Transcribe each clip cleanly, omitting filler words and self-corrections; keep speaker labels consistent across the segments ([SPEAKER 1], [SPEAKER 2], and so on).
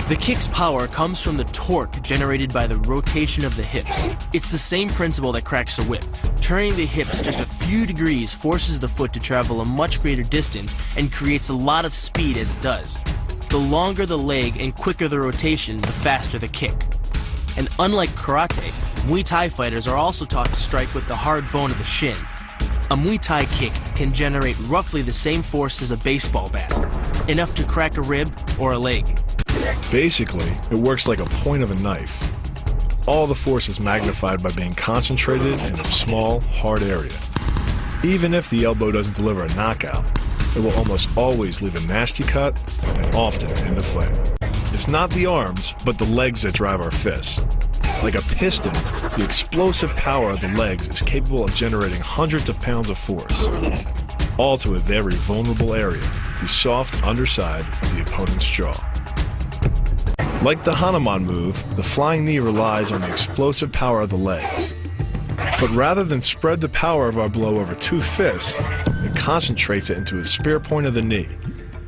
[SPEAKER 1] The kick's power comes from the torque generated by the rotation of the hips. It's the same principle that cracks a whip. Turning the hips just a few degrees forces the foot to travel a much greater distance and creates a lot of speed as it does. The longer the leg and quicker the rotation, the faster the kick. And unlike karate, Muay Thai fighters are also taught to strike with the hard bone of the shin. A Muay Thai kick can generate roughly the same force as a baseball bat, enough to crack a rib or a leg.
[SPEAKER 2] Basically, it works like a point of a knife. All the force is magnified by being concentrated in a small, hard area. Even if the elbow doesn't deliver a knockout, it will almost always leave a nasty cut and often end the fight. It's not the arms, but the legs that drive our fists. Like a piston, the explosive power of the legs is capable of generating hundreds of pounds of force, all to a very vulnerable area, the soft underside of the opponent's jaw. Like the Hanuman move, the flying knee relies on the explosive power of the legs. But rather than spread the power of our blow over two fists, it concentrates it into the spear point of the knee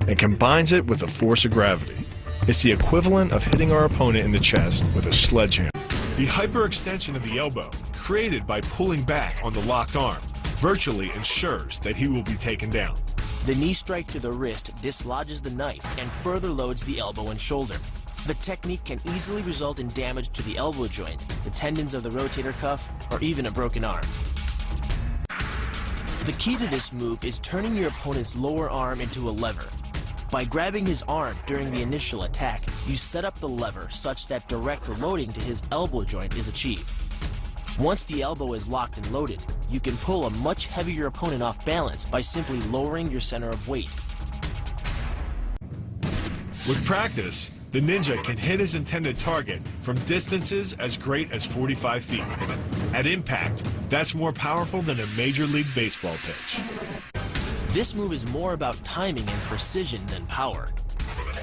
[SPEAKER 2] and combines it with the force of gravity. It's the equivalent of hitting our opponent in the chest with a sledgehammer. The hyperextension of the elbow, created by pulling back on the locked arm, virtually ensures that he will be taken down.
[SPEAKER 1] The knee strike to the wrist dislodges the knife and further loads the elbow and shoulder. The technique can easily result in damage to the elbow joint, the tendons of the rotator cuff, or even a broken arm. The key to this move is turning your opponent's lower arm into a lever. By grabbing his arm during the initial attack, you set up the lever such that direct loading to his elbow joint is achieved. Once the elbow is locked and loaded, you can pull a much heavier opponent off balance by simply lowering your center of weight.
[SPEAKER 2] With practice, the ninja can hit his intended target from distances as great as 45 feet. At impact, that's more powerful than a Major League Baseball pitch.
[SPEAKER 1] This move is more about timing and precision than power.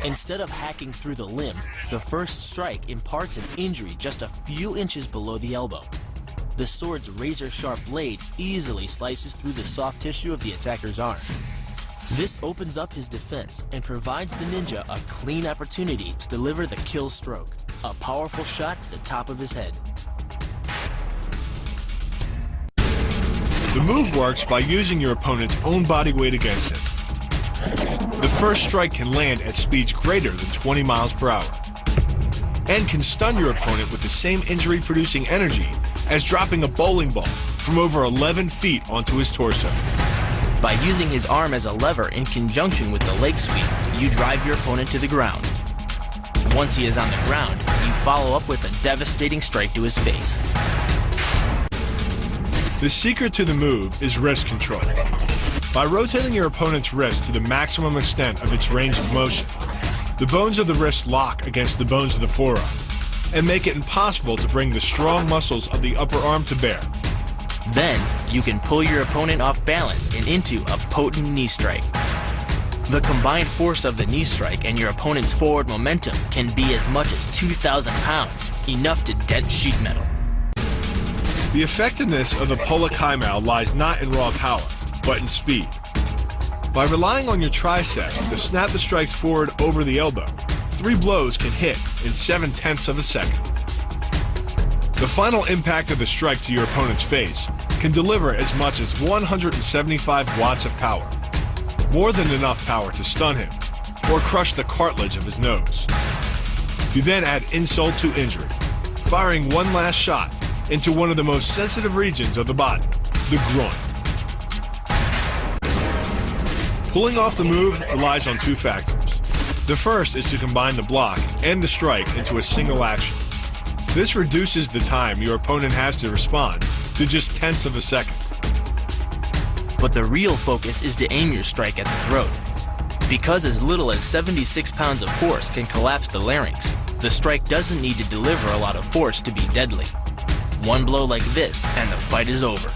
[SPEAKER 1] Instead of hacking through the limb, the first strike imparts an injury just a few inches below the elbow. The sword's razor-sharp blade easily slices through the soft tissue of the attacker's arm. This opens up his defense and provides the ninja a clean opportunity to deliver the kill stroke, a powerful shot to the top of his head.
[SPEAKER 2] The move works by using your opponent's own body weight against him. The first strike can land at speeds greater than 20 miles per hour and can stun your opponent with the same injury-producing energy as dropping a bowling ball from over 11 feet onto his torso.
[SPEAKER 1] By using his arm as a lever in conjunction with the leg sweep, you drive your opponent to the ground. Once he is on the ground, you follow up with a devastating strike to his face.
[SPEAKER 2] The secret to the move is wrist control. By rotating your opponent's wrist to the maximum extent of its range of motion, the bones of the wrist lock against the bones of the forearm and make it impossible to bring the strong muscles of the upper arm to bear.
[SPEAKER 1] Then, you can pull your opponent off balance and into a potent knee strike. The combined force of the knee strike and your opponent's forward momentum can be as much as 2,000 pounds, enough to dent sheet metal.
[SPEAKER 2] The effectiveness of the Pola Kaimao lies not in raw power, but in speed. By relying on your triceps to snap the strikes forward over the elbow, 3 blows can hit in 7/10 of a second. The final impact of the strike to your opponent's face can deliver as much as 175 watts of power, more than enough power to stun him or crush the cartilage of his nose. You then add insult to injury, firing one last shot into one of the most sensitive regions of the body, the groin. Pulling off the move relies on 2 factors. The first is to combine the block and the strike into a single action. This reduces the time your opponent has to respond to just 1/10 of a second.
[SPEAKER 1] But the real focus is to aim your strike at the throat. Because as little as 76 pounds of force can collapse the larynx, the strike doesn't need to deliver a lot of force to be deadly. One blow like this and the fight is over.